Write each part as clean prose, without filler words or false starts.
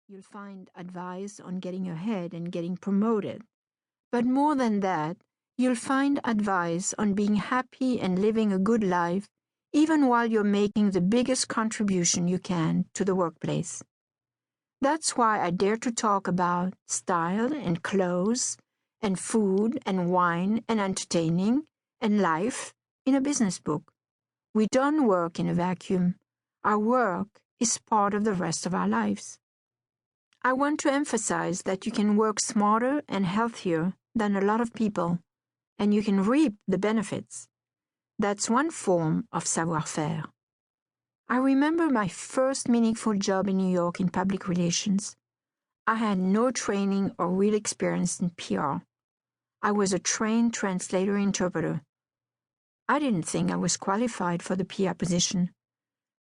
You'll find advice on getting ahead and getting promoted. But more than that, you'll find advice on being happy and living a good life, even while you're making the biggest contribution you can to the workplace. That's why I dare to talk about style and clothes and food and wine and entertaining and life in a business book. We don't work in a vacuum. Our work is part of the rest of our lives. I want to emphasize that you can work smarter and healthier than a lot of people, and you can reap the benefits. That's one form of savoir faire. I remember my first meaningful job in New York in public relations. I had no training or real experience in PR. I was a trained translator-interpreter. I didn't think I was qualified for the PR position,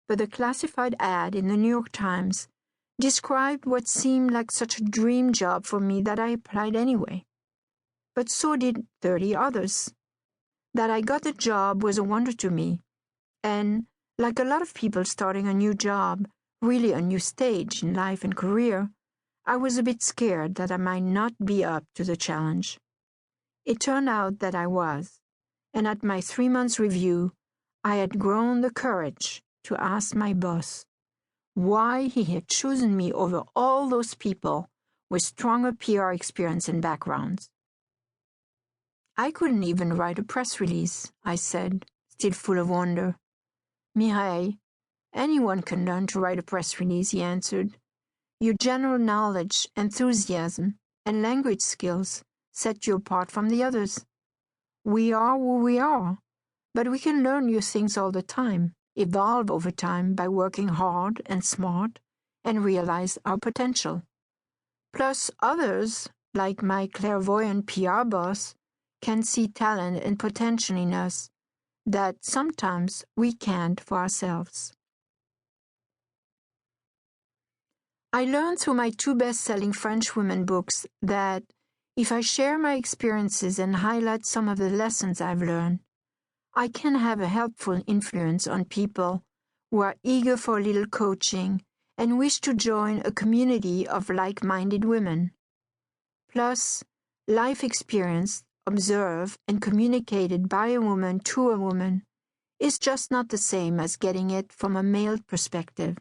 but the classified ad in the New York Times described what seemed like such a dream job for me that I applied anyway. But so did 30 others. That I got the job was a wonder to me, and like a lot of people starting a new job, really a new stage in life and career, I was a bit scared that I might not be up to the challenge. It turned out that I was, and at my 3-month review, I had grown the courage to ask my boss why he had chosen me over all those people with stronger PR experience and backgrounds. I couldn't even write a press release, I said, still full of wonder. Mireille, anyone can learn to write a press release, he answered. Your general knowledge, enthusiasm, and language skills set you apart from the others. We are who we are, but we can learn new things all the time, evolve over time by working hard and smart, and realize our potential. Plus, others, like my clairvoyant PR boss, can see talent and potential in us that sometimes we can't for ourselves. I learned through my 2 best-selling French women books that if I share my experiences and highlight some of the lessons I've learned, I can have a helpful influence on people who are eager for a little coaching and wish to join a community of like-minded women. Plus, life experience observed and communicated by a woman to a woman is just not the same as getting it from a male perspective,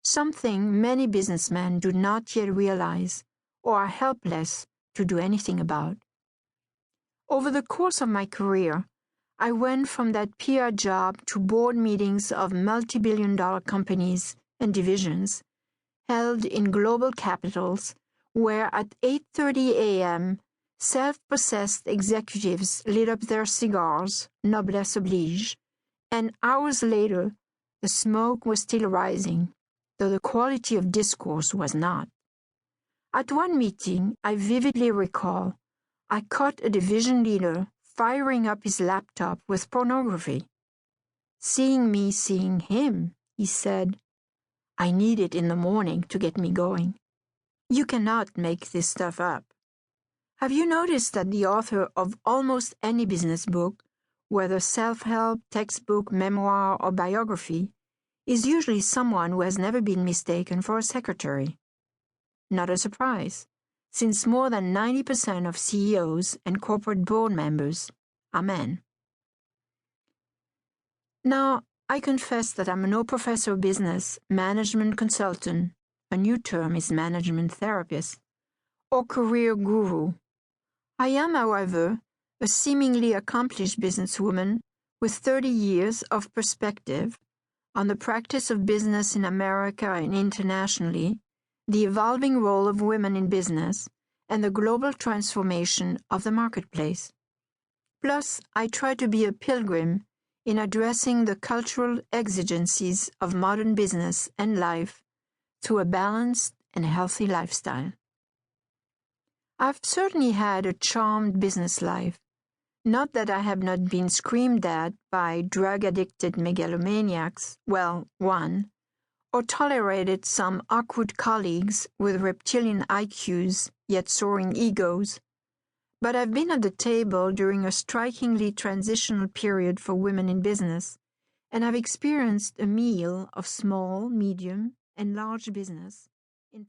something many businessmen do not yet realize or are helpless to do anything about. Over the course of my career, I went from that PR job to board meetings of multi-billion-dollar companies and divisions held in global capitals where at 8:30 a.m., self-possessed executives lit up their cigars, noblesse oblige, and hours later, the smoke was still rising, though the quality of discourse was not. At one meeting, I vividly recall, I caught a division leader firing up his laptop with pornography. Seeing me seeing him, he said, I need it in the morning to get me going. You cannot make this stuff up. Have you noticed that the author of almost any business book, whether self-help, textbook, memoir, or biography, is usually someone who has never been mistaken for a secretary? Not a surprise, since more than 90% of CEOs and corporate board members are men. Now, I confess that I'm no professor of business, management consultant, a new term is management therapist, or career guru. I am, however, a seemingly accomplished businesswoman with 30 years of perspective on the practice of business in America and internationally, the evolving role of women in business, and the global transformation of the marketplace. Plus, I try to be a pilgrim in addressing the cultural exigencies of modern business and life through a balanced and healthy lifestyle. I've certainly had a charmed business life. Not that I have not been screamed at by drug-addicted megalomaniacs, well, one, or tolerated some awkward colleagues with reptilian IQs yet soaring egos, but I've been at the table during a strikingly transitional period for women in business, and I've experienced a meal of small, medium, and large business in